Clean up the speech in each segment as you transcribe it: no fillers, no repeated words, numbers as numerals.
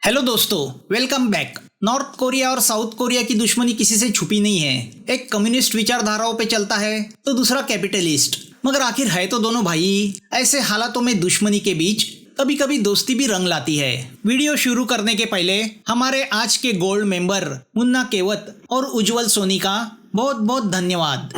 Hello दोस्तों, welcome back. North Korea और south Korea की दुश्मनी किसी से छुपी नहीं है। एक कम्युनिस्ट विचारधाराओं पे चलता है तो दूसरा कैपिटलिस्ट, मगर आखिर है तो दोनों भाई। ऐसे हालातों में दुश्मनी के बीच कभी कभी दोस्ती भी रंग लाती है। वीडियो शुरू करने के पहले हमारे आज के गोल्ड मेंबर मुन्ना केवत और उज्जवल सोनी का बहुत बहुत धन्यवाद।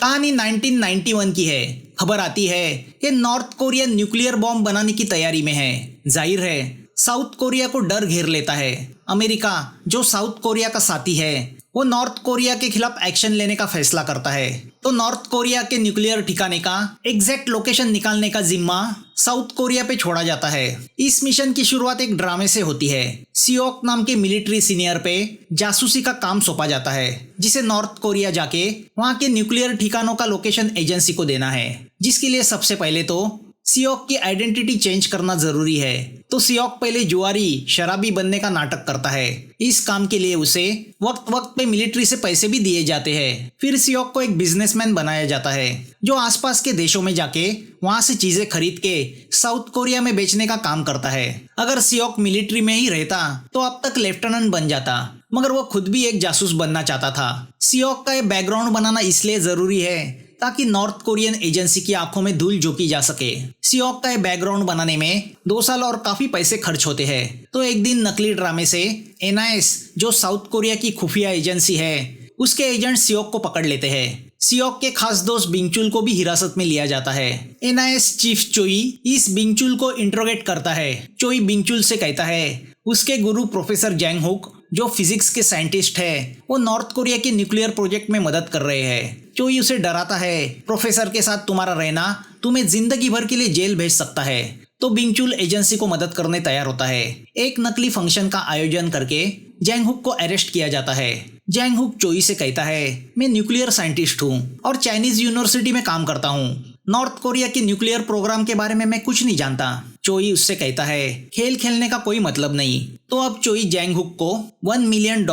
कहानी 1991 की है। खबर आती है कि नॉर्थ कोरिया न्यूक्लियर बॉम्ब बनाने की तैयारी में है। जाहिर है साउथ कोरिया को डर घेर लेता है। अमेरिका, जो साउथ कोरिया का साथी है, वो नॉर्थ कोरिया के खिलाफ एक्शन लेने का फैसला करता है। तो नॉर्थ कोरिया के न्यूक्लियर ठिकाने का एग्जैक्ट लोकेशन निकालने का जिम्मा साउथ कोरिया पे छोड़ा जाता है। इस मिशन की शुरुआत एक ड्रामे से होती है। सियोक नाम के मिलिट्री सीनियर पे जासूसी का काम सौंपा जाता है, जिसे नॉर्थ कोरिया जाके वहां के न्यूक्लियर ठिकानों का लोकेशन एजेंसी को देना है, जिसके लिए सबसे पहले तो सियोक की आइडेंटिटी चेंज करना जरूरी है। तो सियोक पहले जुआरी शराबी बनने का नाटक करता है। इस काम के लिए उसे वक्त वक्त पे मिलिट्री से पैसे भी दिए जाते हैं। फिर सियोक को एक बिजनेसमैन बनाया जाता है, जो आसपास के देशों में जाके वहां से चीजें खरीद के साउथ कोरिया में बेचने का काम करता है। अगर सियोक मिलिट्री में ही रहता तो अब तक लेफ्टिनेंट बन जाता, मगर वो खुद भी एक जासूस बनना चाहता था। सियोक का ये बैकग्राउंड बनाना इसलिए जरूरी है ताकि नॉर्थ कोरियन एजेंसी की आंखों में धूल झोंकी जा सके। सियोक का ये बैकग्राउंड बनाने में 2 साल और काफी पैसे खर्च होते हैं। तो एक दिन नकली ड्रामे से NIS, जो साउथ कोरिया की खुफिया एजेंसी है, उसके एजेंट सियोक को पकड़ लेते हैं। सियोक के खास दोस्त बिंगचुल को भी हिरासत में लिया जाता है। NIS चीफ चोई इस बिंगचुल को इंट्रोगेट करता है। चोई बिंगचुल से कहता है उसके गुरु प्रोफेसर जैंग हुक, जो फिजिक्स के साइंटिस्ट है, वो नॉर्थ कोरिया के न्यूक्लियर प्रोजेक्ट में मदद कर रहे हैं। चोई उसे डराता है, प्रोफेसर के साथ तुम्हारा रहना तुम्हें जिंदगी भर के लिए जेल भेज सकता है। तो बिंगचुल एजेंसी को मदद करने तैयार होता है। एक नकली फंक्शन का आयोजन करके जैंग हुक को अरेस्ट किया जाता है। जैंग हुक चोई से कहता है, मैं न्यूक्लियर साइंटिस्ट हूँ और चाइनीज यूनिवर्सिटी में काम करता हूँ। नॉर्थ कोरिया के न्यूक्लियर प्रोग्राम के बारे में मैं कुछ नहीं जानता। चोई उससे कहता है खेल खेलने का कोई मतलब नहीं। तो अब चोई जैंग हुक को $1 मिलियन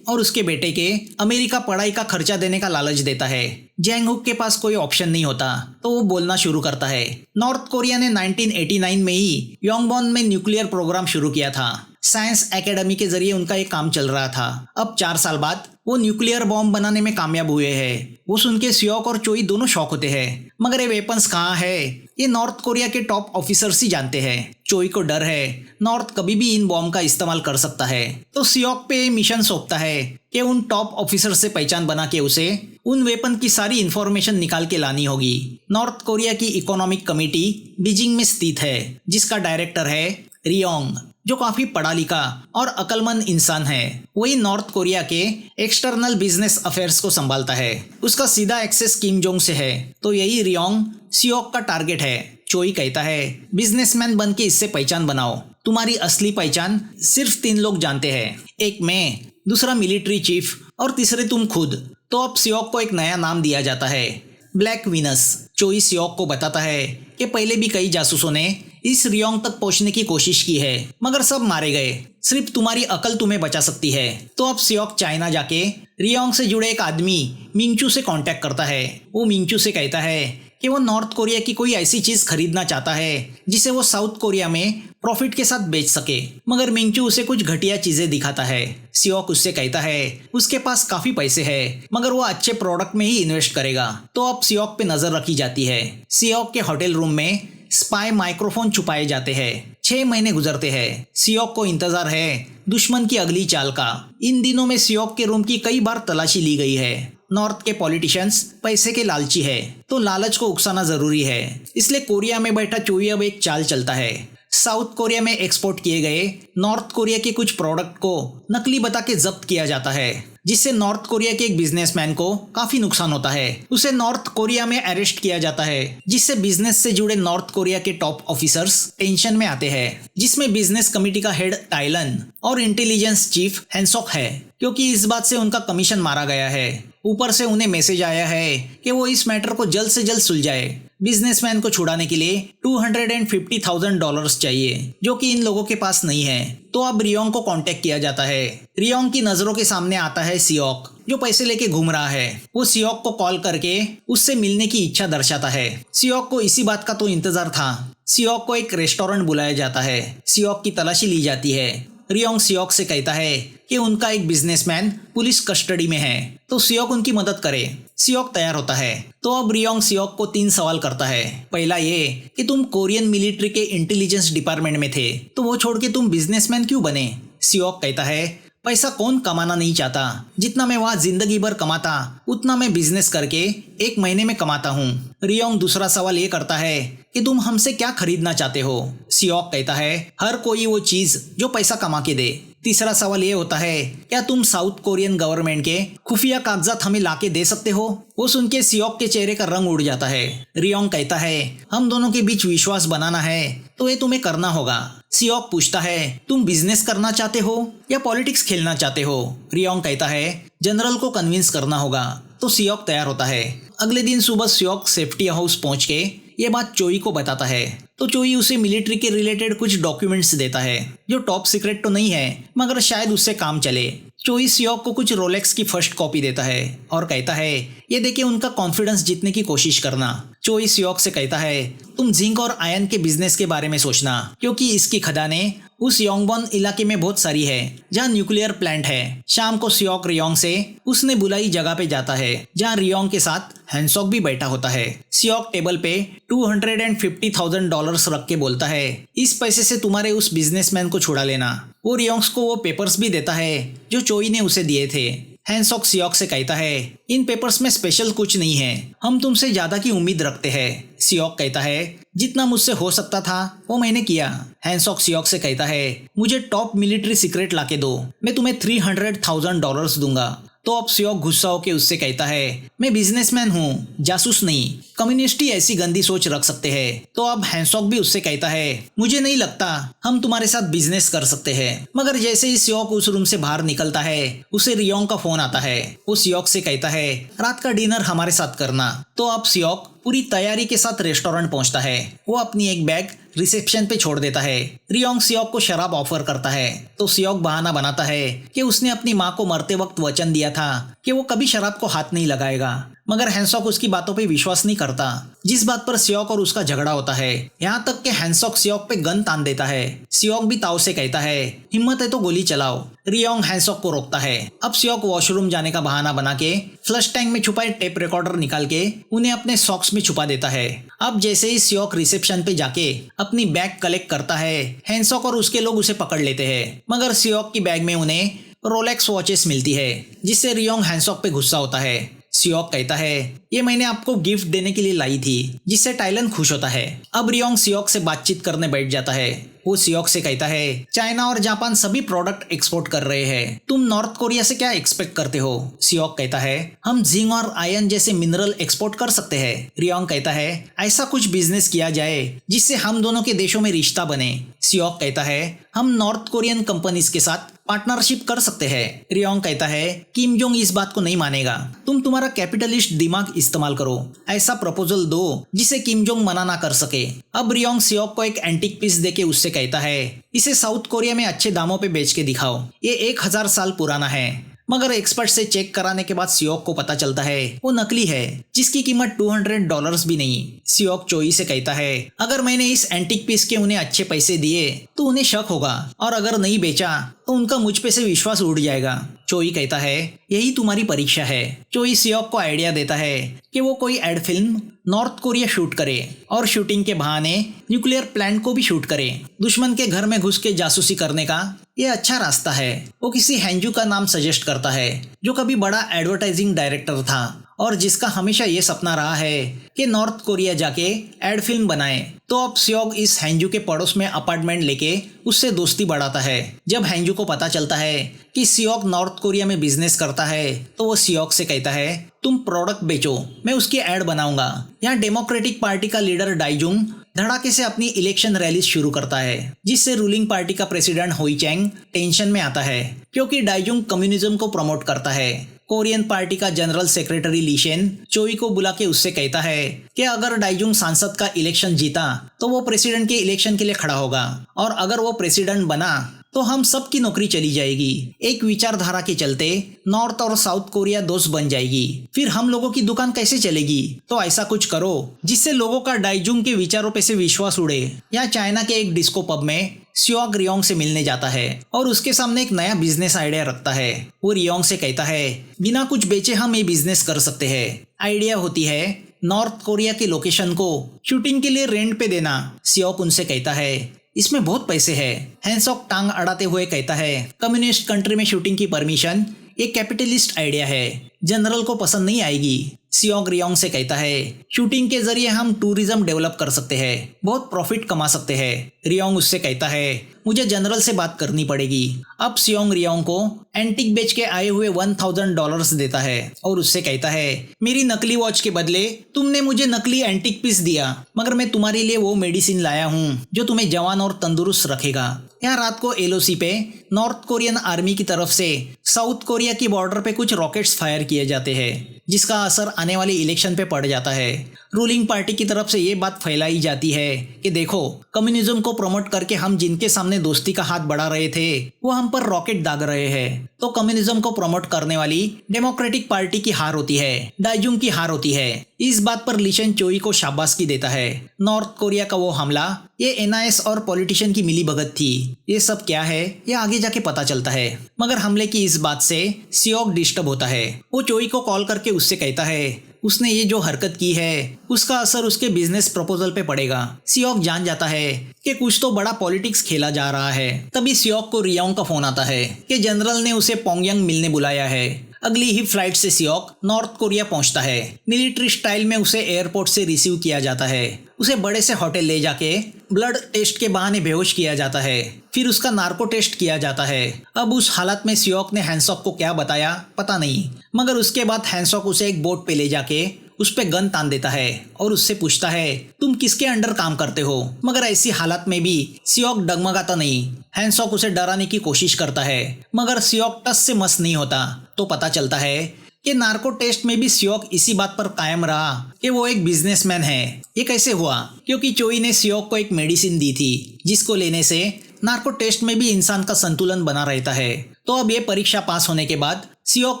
और उसके बेटे के अमेरिका पढ़ाई का खर्चा देने का लालच देता है। जैंग हुक के पास कोई ऑप्शन नहीं होता, तो वो बोलना शुरू करता है। नॉर्थ कोरिया ने 1989 में ही योंगबॉन में न्यूक्लियर प्रोग्राम शुरू किया था। साइंस एकेडमी के जरिए उनका ये काम चल रहा था। अब 4 साल बाद वो न्यूक्लियर बॉम्ब बनाने में कामयाब हुए हैं। वो सुन के सियोक और चोई दोनों शॉक होते हैं, मगर ये वेपन्स कहाँ है ये नॉर्थ कोरिया के टॉप ऑफिसर्स ही जानते हैं। चोई को डर है नॉर्थ कभी भी इन बॉम्ब का इस्तेमाल कर सकता है। तो सियोक पे मिशन सौंपता है कि उन टॉप ऑफिसर से पहचान बना के उसे उन वेपन की सारी इंफॉर्मेशन निकाल के लानी होगी। नॉर्थ कोरिया की इकोनॉमिक कमेटी बीजिंग में स्थित है, जिसका डायरेक्टर है रियोंग, जो काफी पढ़ा लिखा और अक्लमंद इंसान है। वही नॉर्थ कोरिया के एक्सटर्नल बिजनेस अफेयर्स को संभालता है। उसका सीधा एक्सेस किम जोंग से है। तो यही रियोंग सियोक का टारगेट है। चोई कहता है बिजनेसमैन बन के इससे पहचान बनाओ। तुम्हारी असली पहचान सिर्फ 3 लोग जानते हैं, एक मैं, दूसरा मिलिट्री चीफ और तीसरे तुम खुद। तो अब सियोक को एक नया नाम दिया जाता है, ब्लैक विनस। चोई सियोक को बताता है कि पहले भी कई जासूसों ने इस रियोंग तक पहुंचने की कोशिश की है, मगर सब मारे गए। सिर्फ तुम्हारी अकल तुम्हें बचा सकती है। तो अब सियोक चाइना जाके रियोंग से जुड़े एक आदमी मिंगचू से कांटेक्ट करता है। वो मिंगचू से कहता है कि वो नॉर्थ कोरिया की कोई ऐसी चीज खरीदना चाहता है जिसे वो साउथ कोरिया में प्रॉफिट के साथ बेच सके, मगर मिंगचू उसे कुछ घटिया चीजें दिखाता है। सियोक उससे कहता है उसके पास काफी पैसे हैं, मगर वो अच्छे प्रोडक्ट में ही इन्वेस्ट करेगा। तो अब सियोक पे नजर रखी जाती है। सियोक के होटल रूम में स्पाई माइक्रोफोन छुपाए जाते हैं। 6 महीने गुजरते हैं। सियोक को इंतजार है दुश्मन की अगली चाल का। इन दिनों में सियोक के रूम की कई बार तलाशी ली गई है। नॉर्थ के पॉलिटिशियंस पैसे के लालची है, तो लालच को उकसाना जरूरी है। इसलिए कोरिया में बैठा चोई अब एक चाल चलता है। साउथ कोरिया में एक्सपोर्ट किए गए नॉर्थ कोरिया के कुछ प्रोडक्ट को नकली बता के जब्त किया जाता है, जिससे नॉर्थ कोरिया के एक बिजनेसमैन को काफी नुकसान होता है। उसे नॉर्थ कोरिया में अरेस्ट किया जाता है, जिससे बिजनेस से जुड़े नॉर्थ कोरिया के टॉप ऑफिसर्स टेंशन में आते हैं, जिसमें बिजनेस कमेटी का हेड टाइलन और इंटेलिजेंस चीफ हैंसॉक है, क्योंकि इस बात से उनका कमीशन मारा गया है। ऊपर से उन्हें मैसेज आया है कि वो इस मैटर को जल्द से जल्द सुलझाए। बिजनेसमैन को छुड़ाने के लिए $250,000 चाहिए, जो कि इन लोगों के पास नहीं है। तो अब रियोंग को कांटेक्ट किया जाता है। रियोंग की नजरों के सामने आता है सियोक, जो पैसे लेके घूम रहा है। वो सियोक को कॉल करके उससे मिलने की इच्छा दर्शाता है। सियोक को इसी बात का तो इंतजार था। सियोक को एक रेस्टोरेंट बुलाया जाता है। सियोक की तलाशी ली जाती है। रियोंग सियोक से कहता है कि उनका एक बिजनेसमैन पुलिस कस्टडी में है, तो सियोक उनकी मदद करे। सियोक तैयार होता है। तो अब रियोंग सियोक को 3 सवाल करता है। पहला ये कि तुम कोरियन मिलिट्री के इंटेलिजेंस डिपार्टमेंट में थे, तो वो छोड़ के तुम बिजनेसमैन क्यों बने? सियोक कहता है पैसा कौन कमाना नहीं चाहता, जितना मैं वहाँ जिंदगी भर कमाता उतना मैं बिजनेस करके 1 महीने में कमाता हूँ। रियोंग दूसरा सवाल ये करता है कि तुम हमसे क्या खरीदना चाहते हो? सियोक कहता है हर कोई वो चीज जो पैसा कमा के दे। तीसरा सवाल ये होता है क्या तुम साउथ कोरियन गवर्नमेंट के खुफिया कागजात हमें लाके दे सकते हो? वो सुन के सियोक के चेहरे का रंग उड़ जाता है। रियोंग कहता है हम दोनों के बीच विश्वास बनाना है तो ये तुम्हें करना होगा। सियोक पूछता है तुम बिजनेस करना चाहते हो या पॉलिटिक्स खेलना चाहते हो? रियोंग कहता है जनरल को कन्विंस करना होगा। तो सियोक तैयार होता है। अगले दिन सुबह सियोक सेफ्टी हाउस पहुंच के ये बात चोई को बताता है। तो चोई उसे मिलिट्री के रिलेटेड कुछ डॉक्यूमेंट्स देता है, जो टॉप सीक्रेट तो नहीं है मगर शायद उससे काम चले। चोई सियोक को कुछ रोलेक्स की फर्स्ट कॉपी देता है और कहता है ये देके उनका कॉन्फिडेंस जीतने की कोशिश करना। चोई सियोक से कहता है तुम जिंक और आयन के बिजनेस के बारे में सोचना, क्योंकि इसकी खदानें उस योंगबॉन इलाके में बहुत सारी है जहाँ न्यूक्लियर प्लांट है। शाम को सियोक रियोंग से उसने बुलाई जगह पे जाता है जहाँ रियोंग के साथ हैंसॉक भी बैठा होता है। सियोक टेबल पे $250,000 रख के बोलता है इस पैसे से तुम्हारे उस बिजनेसमैन को छुड़ा लेना। वो रियोंग्स को वो पेपर्स भी देता है जो चोई ने उसे दिए थे। हैंसॉक सियोक से कहता है इन पेपर्स में स्पेशल कुछ नहीं है, हम तुमसे ज्यादा की उम्मीद रखते हैं। सियोक कहता है जितना मुझसे हो सकता था वो मैंने किया। हैंसॉक सियोक से कहता है मुझे टॉप मिलिट्री सीक्रेट लाके दो, मैं तुम्हें $300,000 दूंगा। तो अब सियोक गुस्सा होकर उससे कहता है मैं बिजनेसमैन हूँ, जासूस नहीं। कम्युनिस्ट ही ऐसी गंदी सोच रख सकते हैं। तो अब हैंसॉक भी उससे कहता है मुझे नहीं लगता हम तुम्हारे साथ बिजनेस कर सकते हैं। मगर जैसे ही सियोक उस रूम से बाहर निकलता है उसे रियोंग का फोन आता है। वो सियोक से कहता है रात का डिनर हमारे साथ करना। तो अब सियोक पूरी तैयारी के साथ रेस्टोरेंट पहुंचता है। वो अपनी एक बैग रिसेप्शन पे छोड़ देता है। रियोंग सियोक को शराब ऑफर करता है तो सियोक बहाना बनाता है कि उसने अपनी माँ को मरते वक्त वचन दिया था कि वो कभी शराब को हाथ नहीं लगाएगा। मगर हैंसॉक उसकी बातों पे विश्वास नहीं करता, जिस बात पर सियोक और उसका झगड़ा होता है। यहाँ तक कि हैंसॉक सियोक पे गन तान देता है। सियोक भी ताऊ से कहता है हिम्मत है तो गोली चलाओ। रियोंग हैंसॉक को रोकता है। अब सियोक वॉशरूम जाने का बहाना बना के फ्लश टैंक में छुपाए टेप रिकॉर्डर निकाल के उन्हें अपने सॉक्स में छुपा देता है। अब जैसे ही सियोक रिसेप्शन पे जाके अपनी बैग कलेक्ट करता है, हैंसॉक और उसके लोग उसे पकड़ लेते हैं। मगर सियोक की बैग में उन्हें रोलेक्स वॉचेस मिलती है, जिससे रियोंग हैंसॉक पे गुस्सा होता है। सियोक कहता है ये मैंने आपको गिफ्ट देने के लिए लाई थी, जिससे टाइलन खुश होता है। अब रियोंग सियोक से बातचीत करने बैठ जाता है। वो सियोक से कहता है चाइना और जापान सभी प्रोडक्ट एक्सपोर्ट कर रहे हैं, तुम नॉर्थ कोरिया से क्या एक्सपेक्ट करते हो? सियोक कहता है हम जिंक और आयन जैसे मिनरल एक्सपोर्ट कर सकते हैं। रियोंग कहता है ऐसा कुछ बिजनेस किया जाए जिससे हम दोनों के देशों में रिश्ता बने। सियोक कहता है हम नॉर्थ कोरियन कंपनीज के साथ पार्टनरशिप कर सकते हैं। रियोंग कहता है किम जोंग इस बात को नहीं मानेगा, तुम तुम्हारा कैपिटलिस्ट दिमाग इस्तेमाल करो, ऐसा प्रपोजल दो जिसे किम जोंग मना ना कर सके। अब रियोंग सियोक को एक एंटीक पीस देके उससे कहता है इसे साउथ कोरिया में अच्छे दामों पे बेच के दिखाओ, ये 1000 साल पुराना है। मगर एक्सपर्ट से चेक कराने के बाद सियोक को पता चलता है वो नकली है, जिसकी कीमत $200 भी नहीं। सियोक चोई से कहता है अगर मैंने इस एंटीक पीस के उन्हें अच्छे पैसे दिए तो उन्हें शक होगा, और अगर नहीं बेचा तो उनका मुझ पे से विश्वास उड़ जाएगा। चोई कहता है यही तुम्हारी परीक्षा है। चोई सियोक को आइडिया देता है कि वो कोई ad film north Korea shoot करे और शूटिंग के बहाने न्यूक्लियर प्लांट को भी शूट करे। दुश्मन के घर में घुस के जासूसी करने का ये अच्छा रास्ता है। वो किसी हैंजू का नाम सजेस्ट करता है जो कभी बड़ा एडवर्टाइजिंग डायरेक्टर था और जिसका हमेशा ये सपना रहा है कि नॉर्थ कोरिया जाके एड फिल्म बनाए। तो अब सियोक इस हैंजू के पड़ोस में अपार्टमेंट लेके उससे दोस्ती बढ़ाता है। जब हैंजू को पता चलता है कि सियोक नॉर्थ कोरिया में बिजनेस करता है तो वो सियोक से कहता है तुम प्रोडक्ट बेचो, मैं उसकी एड बनाऊंगा। यहाँ डेमोक्रेटिक पार्टी का लीडर डाइजुंग धड़ाके से अपनी इलेक्शन रैली शुरू करता है, जिससे रूलिंग पार्टी का प्रेसिडेंट होई चैंग टेंशन में आता है, क्योंकि डाइजुंग कम्युनिज्म को प्रमोट करता है। कोरियन पार्टी का जनरल सेक्रेटरी लीशेन चोई को बुला के उससे कहता है कि अगर डाइजुंग सांसद का इलेक्शन जीता तो वो प्रेसिडेंट के इलेक्शन के लिए खड़ा होगा, और अगर वो प्रेसिडेंट बना तो हम सब की नौकरी चली जाएगी। एक विचारधारा के चलते नॉर्थ और साउथ कोरिया दोस्त बन जाएगी। फिर हम लोगों की दुकान कैसे चलेगी? तो ऐसा कुछ करो जिससे लोगों का डाइजुंग के विचारों पे से विश्वास उड़े। या चाइना के एक डिस्को पब में सियोक रियोंग से मिलने जाता है और उसके सामने एक नया बिजनेस आइडिया रखता है। वो रियोंग से कहता है बिना कुछ बेचे हम ये बिजनेस कर सकते हैं। आइडिया होती है नॉर्थ कोरिया के लोकेशन को शूटिंग के लिए रेंट पे देना। सियोक उनसे कहता है इसमें बहुत पैसे हैं। हैंसॉक टांग अड़ाते हुए कहता है कम्युनिस्ट कंट्री में शूटिंग की परमिशन एक कैपिटलिस्ट आइडिया है, जनरल को पसंद नहीं आएगी। सियोक रियोंग से कहता है शूटिंग के जरिए हम टूरिज्म डेवलप कर सकते हैं, बहुत प्रॉफिट कमा सकते हैं। रियोंग उससे कहता है मुझे जनरल से बात करनी पड़ेगी। अब सियोंग रियोंग को एंटिक बेच के आए हुए $1000 देता है और उससे कहता है मेरी नकली वॉच के बदले तुमने मुझे नकली एंटिक पीस दिया, मगर मैं तुम्हारे लिए वो मेडिसिन लाया हूँ जो तुम्हें जवान और तंदुरुस्त रखेगा। यहाँ रात को एलओसी पे नॉर्थ कोरियन आर्मी की तरफ से साउथ कोरिया की बॉर्डर पे कुछ रॉकेट्स फायर किए जाते हैं, जिसका असर आने वाले इलेक्शन पे पड़ जाता है। रूलिंग पार्टी की तरफ से ये बात फैलाई जाती है कि देखो कम्युनिज्म को प्रमोट करके हम जिनके सामने दोस्ती का हाथ बढ़ा रहे थे वो हम पर रॉकेट दाग रहे हैं। तो कम्युनिज्म को प्रमोट करने वाली डेमोक्रेटिक पार्टी की हार होती है, डाइजुंग की हार होती है। इस बात पर लीशन चोई को शाबाशी देता है। नॉर्थ कोरिया का वो हमला ये एनआईएस और पॉलिटिशियन की मिली भगत थी। ये सब क्या है ये आगे जाके पता चलता है, मगर हमले की इस बात से सियोक डिस्टर्ब होता है। वो चोई को कॉल करके उससे कहता है उसने ये जो हरकत की है उसका असर उसके बिजनेस प्रपोजल पे पड़ेगा। सियोक जान जाता है कि कुछ तो बड़ा पॉलिटिक्स खेला जा रहा है। तभी सियोक को रियोंग का फोन आता है कि जनरल ने उसे पोंगयांग मिलने बुलाया है। अगली ही फ्लाइट से सियोक नॉर्थ कोरिया पहुंचता है। मिलिट्री स्टाइल में उसे एयरपोर्ट से रिसीव किया जाता है। उसे बड़े से होटल ले जाके ब्लड टेस्ट के बहाने बेहोश किया जाता है। फिर उसका नार्को टेस्ट किया जाता है। अब उस हालत में सियोक ने हैंसॉक को क्या बताया पता नहीं, मगर उसके बाद हैंसॉक उसे एक बोट पे ले जाके उस पे गन तान देता है और उससे पूछता है तुम किसके अंडर काम करते हो। मगर ऐसी हालत में भी सियोक डगमगाता नहीं। हैंसॉक उसे डराने की कोशिश करता है, मगर सियोक टस से मस नहीं होता। तो पता चलता है कि नार्को टेस्ट में भी सियोक इसी बात पर कायम रहा कि वो एक बिजनेसमैन है। ये कैसे हुआ? क्योंकि चोई ने सियोक को एक मेडिसिन दी थी जिसको लेने से नार्को टेस्ट में भी इंसान का संतुलन बना रहता है। तो अब ये परीक्षा पास होने के बाद सियोक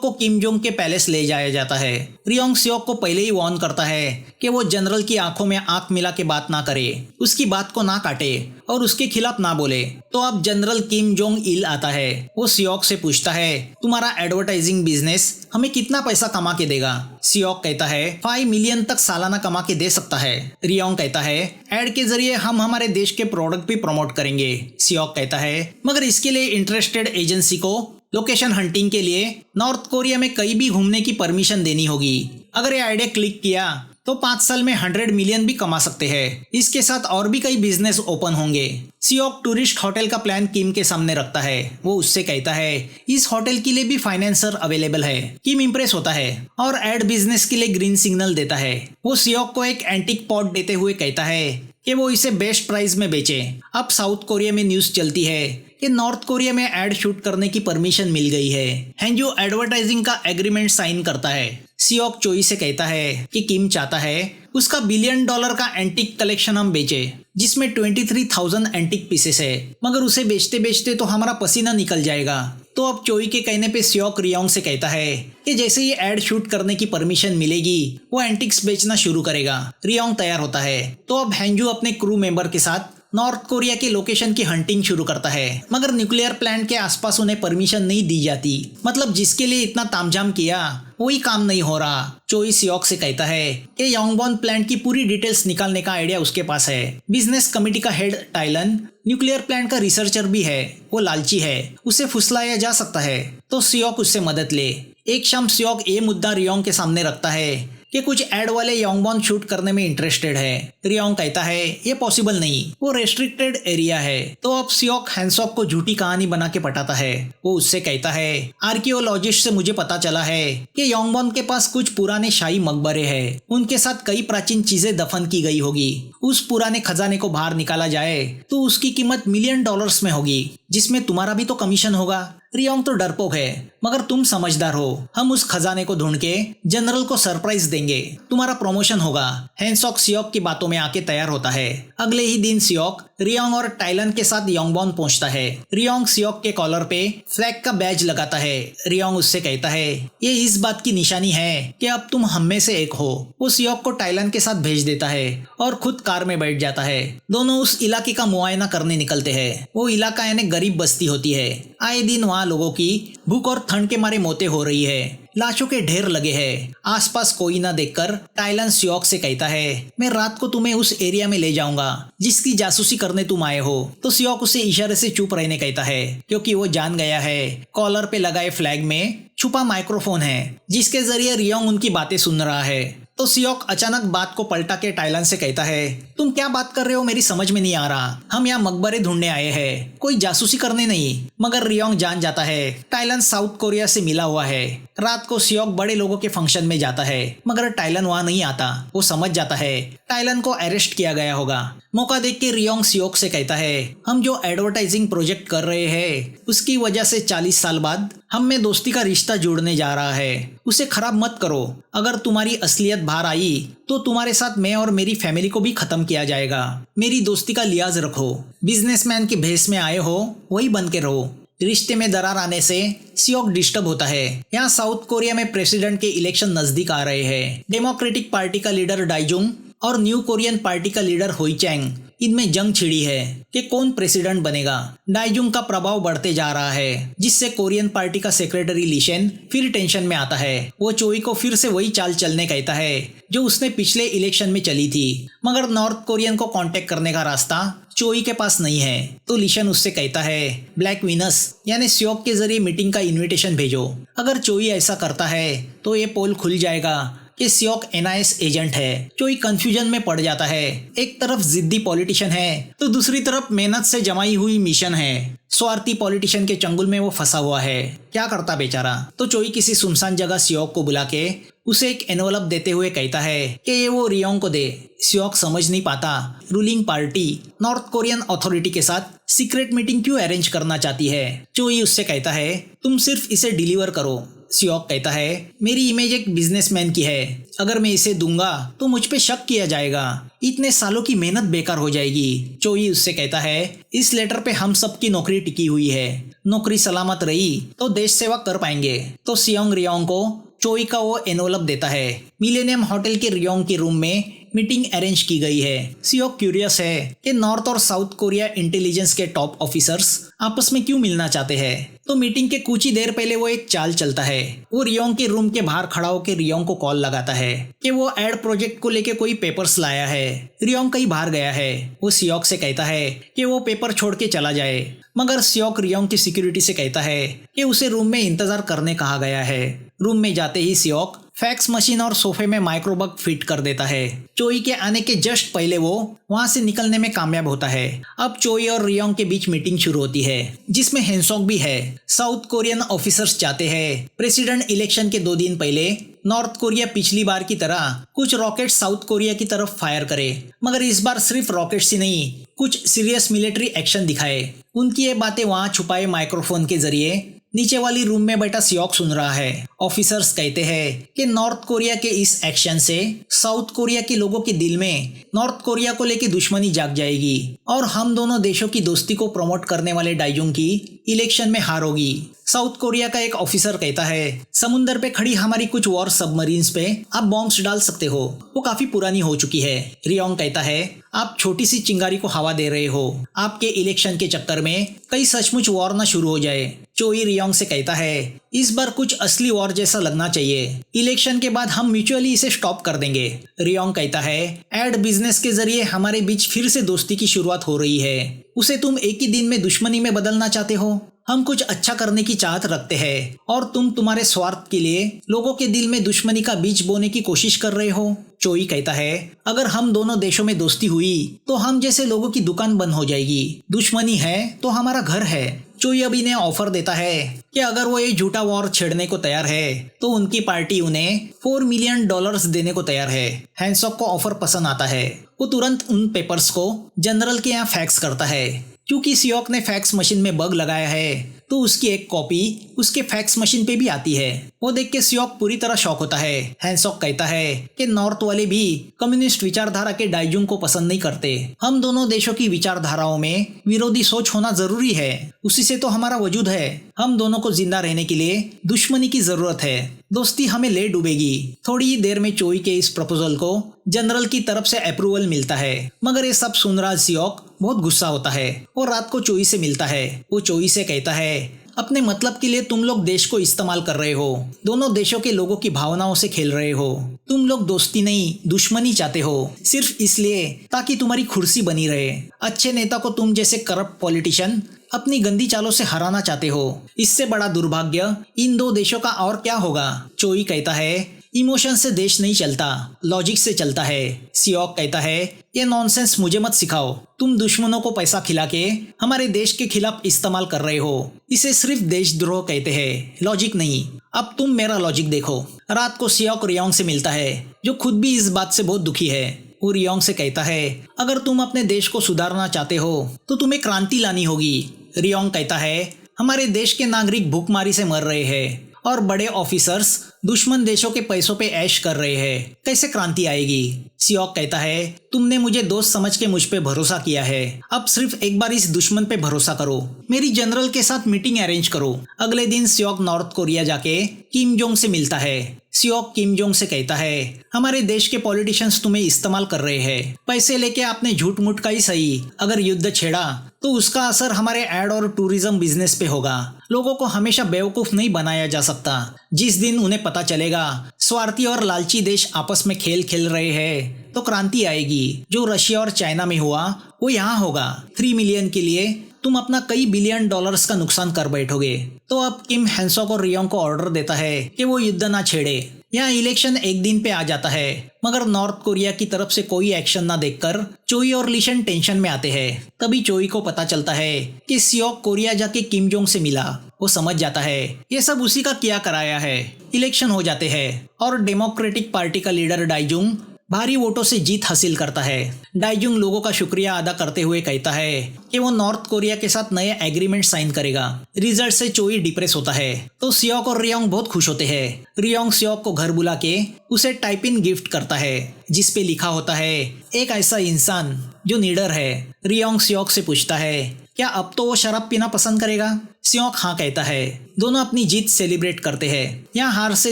को किम जोंग के पैलेस ले जाया जाता है। रियोंग सियोक को पहले ही वार्न करता है कि वो जनरल की आंखों में आंख मिला के बात ना करे, उसकी बात को ना काटे और उसके खिलाफ ना बोले। तो अब जनरल किम जोंग इल आता है। वो सियोक से पूछता है तुम्हारा एडवर्टाइजिंग बिजनेस हमें कितना पैसा कमा के देगा? सियोक कहता है 5 मिलियन तक सालाना कमा के दे सकता है। रियोंग कहता है एड के जरिए हम हमारे देश के प्रोडक्ट भी प्रमोट करेंगे। सियोक कहता है मगर इसके लिए इंटरेस्टेड एजेंसी को लोकेशन हंटिंग के लिए नॉर्थ कोरिया में कहीं भी घूमने की परमिशन देनी होगी। अगर ये आइडिया क्लिक किया तो 5 साल में 100 मिलियन भी कमा सकते हैं। इसके साथ और भी कई बिजनेस ओपन होंगे। सियोक टूरिस्ट होटल का प्लान किम के सामने रखता है। वो उससे कहता है इस होटल के लिए भी फाइनेंसर अवेलेबल है। किम इंप्रेस होता है और एड बिजनेस के लिए ग्रीन सिग्नल देता है। वो सियोक को एक एंटीक पॉट देते हुए कहता है कि वो इसे बेस्ट प्राइस में बेचे। अब साउथ कोरिया में न्यूज चलती है कि नॉर्थ कोरिया में एड शूट करने की परमिशन मिल गई है। हैंजू एडवर्टाइजिंग का एग्रीमेंट साइन करता है। सियोक चोई से कहता है कि किम चाहता है उसका $1 बिलियन का एंटीक कलेक्शन हम बेचे, जिसमें 23,000 एंटीक पीसेस है, मगर उसे बेचते बेचते तो हमारा पसीना निकल जाएगा। तो अब चोई के कहने पे सियोक रियोंग से कहता है कि जैसे ये एड शूट करने की परमिशन मिलेगी वो एंटिक्स बेचना शुरू करेगा। रियोंग तैयार होता है। तो अब हैंजू अपने क्रू मेंबर के साथ नॉर्थ कोरिया के लोकेशन की हंटिंग शुरू करता है, मगर न्यूक्लियर प्लांट के आसपास उन्हें परमिशन नहीं दी जाती। मतलब जिसके लिए इतना तामझाम किया वही काम नहीं हो रहा। चोई सियोक से कहता है कि योंगबोन प्लांट की पूरी डिटेल्स निकालने का आइडिया उसके पास है। बिजनेस कमेटी का हेड टाइलन न्यूक्लियर प्लांट का रिसर्चर भी है। वो लालची है, उसे फुसलाया जा सकता है। तो सियोक उससे मदद ले। एक शाम सियोक ये मुद्दा रियोंग के सामने रखता है कि कुछ एड वाले योंगबोन शूट करने में इंटरेस्टेड है। रियोंग कहता है ये पॉसिबल नहीं, वो रेस्ट्रिक्टेड एरिया है। तो अब सियोक हैंसॉक को झूठी कहानी बना के पटाता है। वो उससे कहता है आर्कियोलॉजिस्ट से मुझे पता चला है कि योंगबोन के पास कुछ पुराने शाही मकबरे हैं, उनके साथ कई प्राचीन चीजें दफन की गई होगी। उस पुराने खजाने को बाहर निकाला जाए तो उसकी कीमत $1 मिलियन में होगी, जिसमें तुम्हारा भी तो कमीशन होगा। रियोंग तो डरपोक है, मगर तुम समझदार हो। हम उस खजाने को ढूंढ के जनरल को सरप्राइज देंगे, तुम्हारा प्रमोशन होगा। हैंसॉक सियोक की बातों में आके तैयार होता है। अगले ही दिन सियोक रियोंग और टाइलन के साथ योंगबॉन पहुंचता है। रियोंग सियोक के कॉलर पे फ्लैग का बैज लगाता है। रियोंग उससे कहता है ये इस बात की निशानी है कि अब तुम हम में से एक हो। वो सियोक को टाइलन के साथ भेज देता है और खुद कार में बैठ जाता है। दोनों उस इलाके का मुआयना करने निकलते हैं। वो इलाका यानी गरीब बस्ती होती है। आए दिन वहाँ लोगों की भूख और ठंड के मारे मौतें हो रही है। लाशों के ढेर लगे हैं। आसपास कोई ना देखकर टाइलन सियोक से कहता है मैं रात को तुम्हें उस एरिया में ले जाऊंगा जिसकी जासूसी करने तुम आए हो। तो सियोक उसे इशारे से चुप रहने कहता है, क्योंकि वो जान गया है कॉलर पे लगाए फ्लैग में छुपा माइक्रोफोन है जिसके जरिए रियोंग उनकी बातें सुन रहा है। तो सियोक अचानक बात को पलटा के टाइलन से कहता है तुम क्या बात कर रहे हो, मेरी समझ में नहीं आ रहा। हम यहाँ मकबरे ढूंढने आए हैं, कोई जासूसी करने नहीं। मगर रियोंग जान जाता है टाइलन साउथ कोरिया से मिला हुआ है। रात को सियोक बड़े लोगों के फंक्शन में जाता है, मगर टाइलन वहाँ नहीं आता। वो समझ जाता है टाइलन को अरेस्ट किया गया होगा। मौका देख के रियोंग सियोक से कहता है हम जो एडवर्टाइजिंग प्रोजेक्ट कर रहे हैं उसकी वजह से 40 साल बाद हम में दोस्ती का रिश्ता जुड़ने जा रहा है, उसे खराब मत करो। अगर तुम्हारी असलियत बाहर आई तो तुम्हारे साथ मैं और मेरी फैमिली को भी खत्म किया जाएगा। मेरी दोस्ती का लिहाज रखो। बिजनेसमैन की भेष में आए हो वही बन के रहो। रिश्ते में दरार आने से सियोक डिस्टर्ब होता है। यहाँ साउथ कोरिया में प्रेसिडेंट के इलेक्शन नजदीक आ रहे हैं। डेमोक्रेटिक पार्टी का लीडर डाइजुंग और न्यू कोरियन पार्टी का लीडर होई चैंग, इनमें जंग छिड़ी है कि कौन प्रेसिडेंट बनेगा। डाइजुंग का प्रभाव बढ़ते जा रहा है, जिससे कोरियन पार्टी का सेक्रेटरी लीशेन फिर टेंशन में आता है। वो चोई को फिर से वही चाल चलने कहता है जो उसने पिछले इलेक्शन में चली थी, मगर नॉर्थ कोरियन को कांटेक्ट करने का रास्ता चोई के पास नहीं है। तो लीशन उससे कहता है ब्लैक विनस यानी सियोक के जरिए मीटिंग का इन्विटेशन भेजो। अगर चोई ऐसा करता है तो ये पोल खुल जाएगा कि सियोक NIS एजेंट है। चोई कंफ्यूजन में पड़ जाता है। एक तरफ जिद्दी पॉलिटिशियन है तो दूसरी तरफ मेहनत से जमाई हुई मिशन है। स्वार्थी पॉलिटिशियन के चंगुल में वो फंसा हुआ है, क्या करता बेचारा। तो चोई किसी सुनसान जगह सियोक को बुला के उसे एक एनवलप देते हुए कहता है कि ये वो रियोंग को दे। सियोक समझ नहीं पाता ruling party north Korean authority के साथ सीक्रेट मीटिंग क्यों अरेंज करना चाहती है। चोई उससे कहता है तुम सिर्फ इसे डिलीवर करो। सियोक कहता है मेरी इमेज एक बिजनेसमैन की है, अगर मैं इसे दूंगा तो मुझ पे शक किया जाएगा, इतने सालों की मेहनत बेकार हो जाएगी। चोई उससे कहता है इस लेटर पे हम सब की नौकरी टिकी हुई है, नौकरी सलामत रही तो देश सेवा कर पाएंगे। तो सियोंग रियोंग को चोई का वो एनवलप देता है। मिलेनियम होटल के रियोंग के रूम में मीटिंग अरेंज की गई है। सियोक क्यूरियस है कि नॉर्थ और साउथ कोरिया इंटेलिजेंस के टॉप ऑफिसर्स आपस में क्यों मिलना चाहते हैं। तो मीटिंग के कुछ ही देर पहले वो एक चाल चलता है। वो रियोंग के रूम के बाहर खड़ा होकर रियोंग को कॉल लगाता है कि वो एड प्रोजेक्ट को लेके कोई पेपर्स लाया है। रियोंग कहीं बाहर गया है। वो सियोक से कहता है कि वो पेपर छोड़ के चला जाए, मगर सियोक रियोंग की सिक्योरिटी से कहता है कि उसे रूम में इंतजार करने कहा गया है। रूम में जाते ही सियोक फैक्स मशीन और सोफे में माइक्रोबग फिट कर देता है। चोई के आने के जस्ट पहले वो वहां से निकलने में कामयाब होता है। अब चोई और रियोंग के बीच मीटिंग शुरू होती है, जिसमें हैंसॉक भी है। साउथ कोरियन ऑफिसर्स चाहते हैं प्रेसिडेंट इलेक्शन के 2 दिन पहले नॉर्थ कोरिया पिछली बार की तरह कुछ रॉकेट साउथ कोरिया की तरफ फायर करे, मगर इस बार सिर्फ रॉकेट्स ही नहीं, कुछ सीरियस मिलिट्री एक्शन दिखाए। उनकी ये बातें वहां छुपाए माइक्रोफोन के जरिए नीचे वाली रूम में बैठा सियोक सुन रहा है। ऑफिसर्स कहते हैं कि नॉर्थ कोरिया के इस एक्शन से साउथ कोरिया के लोगों के दिल में नॉर्थ कोरिया को लेकर दुश्मनी जाग जाएगी और हम दोनों देशों की दोस्ती को प्रमोट करने वाले डाइजुंग की इलेक्शन में हार होगी। साउथ कोरिया का एक ऑफिसर कहता है समुंदर पे खड़ी हमारी कुछ वॉर सबमरीन्स पे आप बॉम्ब्स डाल सकते हो, वो काफी पुरानी हो चुकी है। रियोंग कहता है आप छोटी सी चिंगारी को हवा दे रहे हो, आपके इलेक्शन के चक्कर में कई सचमुच वॉर ना शुरू हो जाए। चोई रियोंग से कहता है इस बार कुछ असली वॉर जैसा लगना चाहिए, इलेक्शन के बाद हम म्यूचुअली इसे स्टॉप कर देंगे। रियोंग कहता है एड बिजनेस के जरिए हमारे बीच फिर से दोस्ती की शुरुआत हो रही है, उसे तुम एक ही दिन में दुश्मनी में बदलना चाहते हो। हम कुछ अच्छा करने की चाहत रखते हैं और तुम तुम्हारे स्वार्थ के लिए लोगों के दिल में दुश्मनी का बीज बोने की कोशिश कर रहे हो। चोई कहता है अगर हम दोनों देशों में दोस्ती हुई तो हम जैसे लोगों की दुकान बंद हो जाएगी, दुश्मनी है तो हमारा घर है। चोई अब इन्हें ऑफर देता है कि अगर वो ये झूठा वॉर छेड़ने को तैयार है तो उनकी पार्टी उन्हें $4 मिलियन देने को तैयार है। हैंसॉक को ऑफर पसंद आता है। वो तुरंत उन पेपर्स को जनरल के यहाँ फैक्स करता है। क्योंकि सियोक ने फैक्स मशीन में बग लगाया है तो उसकी एक कॉपी उसके फैक्स मशीन पे भी आती है। वो देख के सियोक पूरी तरह शॉक होता है। हैंसॉक कहता है कि नॉर्थ वाले भी कम्युनिस्ट विचारधारा के डाइजुंग को पसंद नहीं करते। हम दोनों देशों की विचारधाराओं में विरोधी सोच होना जरूरी है, उसी से तो हमारा वजूद है। हम दोनों को जिंदा रहने के लिए दुश्मनी की जरूरत है, दोस्ती हमें ले डूबेगी। थोड़ी ही देर में चोई के इस प्रपोजल को जनरल की तरफ से अप्रूवल मिलता है, मगर ये सब सुन रहा सियोक बहुत गुस्सा होता है और रात को चोई से मिलता है। वो चोई से कहता है अपने मतलब के लिए तुम लोग देश को इस्तेमाल कर रहे हो, दोनों देशों के लोगों की भावनाओं से खेल रहे हो। तुम लोग दोस्ती नहीं दुश्मनी चाहते हो, सिर्फ इसलिए ताकि तुम्हारी कुर्सी बनी रहे। अच्छे नेता को तुम जैसे करप्ट पॉलिटिशियन अपनी गंदी चालों से हराना चाहते हो। इससे बड़ा दुर्भाग्य इन दो देशों का और क्या होगा। चोई कहता है इमोशन से देश नहीं चलता, लॉजिक से चलता है। सियोक कहता है ये नॉनसेंस मुझे मत सिखाओ, तुम दुश्मनों को पैसा खिला के हमारे देश के खिलाफ इस्तेमाल कर रहे हो। इसे सिर्फ देशद्रोह कहते हैं, लॉजिक नहीं। अब तुम मेरा लॉजिक देखो। रात को सियोक रियोंग से मिलता है, जो खुद भी इस बात से बहुत दुखी है। वो रियोंग से कहता है अगर तुम अपने देश को सुधारना चाहते हो तो तुम्हें क्रांति लानी होगी। रियोंग कहता है हमारे देश के नागरिक भूखमारी से मर रहे हैं और बड़े ऑफिसर्स दुश्मन देशों के पैसों पे ऐश कर रहे हैं, कैसे क्रांति आएगी। सियोक कहता है तुमने मुझे दोस्त समझ के मुझ पे भरोसा किया है, अब सिर्फ एक बार इस दुश्मन पे भरोसा करो। मेरी जनरल के साथ मीटिंग अरेंज करो। अगले दिन सियोक नॉर्थ कोरिया जाके किम जोंग से मिलता है। सियोक किम जोंग से कहता है हमारे देश के पॉलिटिशियंस तुम्हें इस्तेमाल कर रहे हैं, पैसे लेके आपने झूठ मूठ का ही सही, अगर युद्ध छेड़ा तो उसका असर हमारे एड और टूरिज्म बिजनेस पे होगा। लोगों को हमेशा बेवकूफ नहीं बनाया जा सकता। जिस दिन उन्हें पता चलेगा स्वार्थी और लालची देश आपस में खेल खेल रहे हैं तो क्रांति आएगी। जो रशिया और चाइना में हुआ वो यहाँ होगा। 3 मिलियन के लिए तुम अपना कई बिलियन डॉलर्स का नुकसान कर बैठोगे। तो अब किम हैंसॉक और रियोंग को ऑर्डर देता है कि वो युद्ध ना छेड़े। यहाँ इलेक्शन एक दिन पे आ जाता है, मगर नॉर्थ कोरिया की तरफ से कोई एक्शन ना देखकर चोई और लिशन टेंशन में आते हैं। तभी चोई को पता चलता है कि सियोक कोरिया जाके किम जोंग से मिला। वो समझ जाता है ये सब उसी का किया कराया है। इलेक्शन हो जाते हैं और डेमोक्रेटिक पार्टी का लीडर डाइजुंग भारी वोटों से जीत हासिल करता है। डाइजुंग लोगों का शुक्रिया अदा करते हुए कहता है कि वो नॉर्थ कोरिया के साथ नए एग्रीमेंट साइन करेगा। रिजल्ट से चोई डिप्रेस होता है तो सियोक और रियोंग बहुत खुश होते हैं। रियोंग सियोक को घर बुला के उसे टाइप इन गिफ्ट करता है जिसपे लिखा होता है एक ऐसा इंसान जो निडर है। रियोंग सियोक से पूछता है क्या अब तो वो शराब पीना पसंद करेगा। सियोक हाँ कहता है। दोनों अपनी जीत सेलिब्रेट करते हैं। यहाँ हार से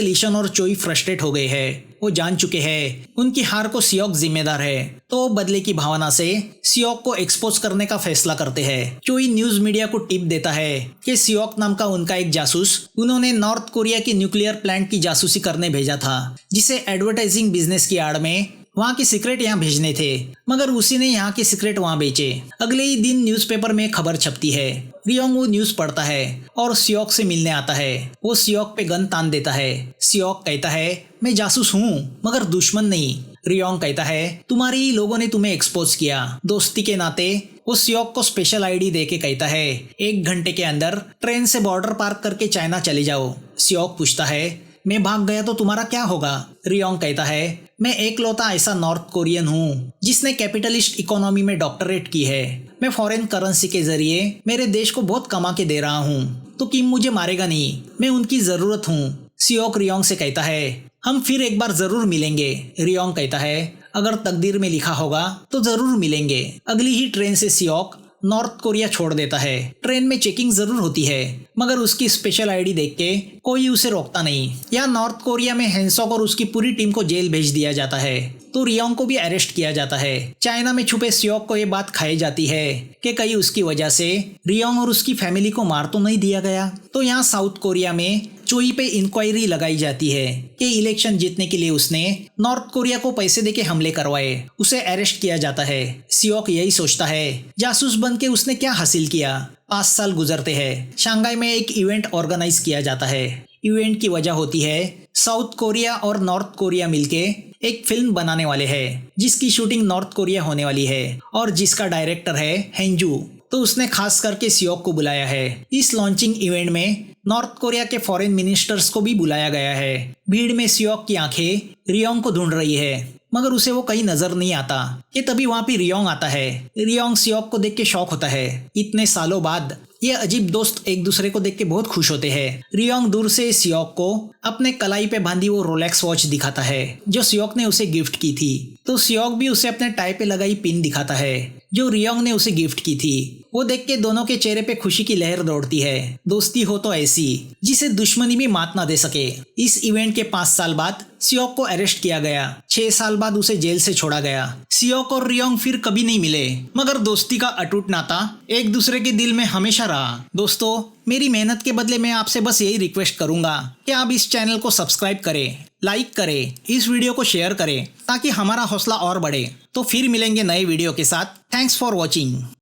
लिशन और चोई फ्रस्ट्रेट हो गए हैं। वो जान चुके हैं उनकी हार को सियोक जिम्मेदार है, तो वो बदले की भावना से सियोक को एक्सपोज करने का फैसला करते हैं। चोई न्यूज मीडिया को टिप देता है कि सियोक नाम का उनका एक जासूस उन्होंने नॉर्थ कोरिया की न्यूक्लियर प्लांट की जासूसी करने भेजा था, जिसे एडवर्टाइजिंग बिजनेस की आड़ में वहाँ की सीक्रेट यहाँ भेजने थे, मगर उसी ने यहाँ की सीक्रेट वहाँ बेचे। अगले ही दिन न्यूज़पेपर में खबर छपती है। रियोंग वो न्यूज़ पढ़ता है और सियोक से मिलने आता है। वो सियोक पे गन तान देता है। सियोक कहता है मैं जासूस हूँ मगर दुश्मन नहीं। रियोंग कहता है तुम्हारी लोगों ने तुम्हें एक्सपोज किया। दोस्ती के नाते वो सियोक को स्पेशल आईडी देके कहता है 1 घंटे के अंदर ट्रेन से बॉर्डर पार करके चाइना चले जाओ। सियोक पूछता है मैं भाग गया तो तुम्हारा क्या होगा। रियोंग कहता है मैं एकलौता ऐसा नॉर्थ कोरियन हूँ जिसने कैपिटलिस्ट इकोनॉमी में डॉक्टरेट की है। मैं फॉरेन करेंसी के जरिए मेरे देश को बहुत कमा के दे रहा हूँ, तो किम मुझे मारेगा नहीं, मैं उनकी जरूरत हूँ। सियोक रियोंग से कहता है हम फिर एक बार जरूर मिलेंगे। रियोंग कहता है अगर तकदीर में लिखा होगा तो जरूर मिलेंगे। अगली ही ट्रेन से सियोक नॉर्थ कोरिया छोड़ देता है। ट्रेन में चेकिंग जरूर होती है, मगर उसकी स्पेशल आईडी देख के कोई उसे रोकता नहीं। यहाँ नॉर्थ कोरिया में हैंसॉक और उसकी पूरी टीम को जेल भेज दिया जाता है, तो रियोंग को भी अरेस्ट किया जाता है। चाइना में छुपे सियोक को ये बात खाई जाती है कि कहीं उसकी वजह से रियोंग और उसकी फैमिली को मार तो नहीं दिया गया। तो यहाँ साउथ कोरिया में चोई पे इंक्वायरी लगाई जाती है कि इलेक्शन जीतने के लिए उसने नॉर्थ कोरिया को पैसे देके हमले करवाए। उसे अरेस्ट किया जाता है। सियोक यही सोचता है जासूस बन के उसने क्या हासिल किया। 5 साल गुजरते हैं। शंघाई में एक इवेंट ऑर्गेनाइज किया जाता है। इवेंट की वजह होती है साउथ कोरिया और नॉर्थ कोरिया मिलके एक फिल्म बनाने वाले हैं जिसकी शूटिंग नॉर्थ कोरिया होने वाली है और जिसका डायरेक्टर है हेंजू। तो उसने खास करके सियोक को बुलाया है। इस लॉन्चिंग इवेंट में नॉर्थ कोरिया के फॉरेन मिनिस्टर्स को भी बुलाया गया है। भीड़ में सियोक की आंखें रियोंग को ढूंढ रही है। मगर उसे वो कहीं नजर नहीं आता कि तभी वहाँ पे रियोंग आता है। रियोंग सियोक को देख के शॉक होता है। इतने सालों बाद ये अजीब दोस्त एक दूसरे को देख के बहुत खुश होते हैं। रियोंग दूर से सियोक को अपने कलाई पे बांधी वो रोलेक्स वॉच दिखाता है जो सियोक ने उसे गिफ्ट की थी। तो सियोक भी उसे अपने टाई पे लगाई पिन दिखाता है जो रियोंग ने उसे गिफ्ट की थी। वो देख के दोनों के चेहरे पे खुशी की लहर दौड़ती है। दोस्ती हो तो ऐसी जिसे दुश्मनी भी मात ना दे सके। इस इवेंट के 5 साल बाद सियोक को अरेस्ट किया गया। 6 साल बाद उसे जेल से छोड़ा गया। सियोक और रियोंग फिर कभी नहीं मिले, मगर दोस्ती का अटूट नाता एक दूसरे के दिल में हमेशा रहा। दोस्तों, मेरी मेहनत के बदले मैं आपसे बस यही रिक्वेस्ट करूंगा कि आप इस चैनल को सब्सक्राइब करें, लाइक करें, इस वीडियो को शेयर करें ताकि हमारा हौसला और बढ़े। तो फिर मिलेंगे नए वीडियो के साथ। Thanks for watching.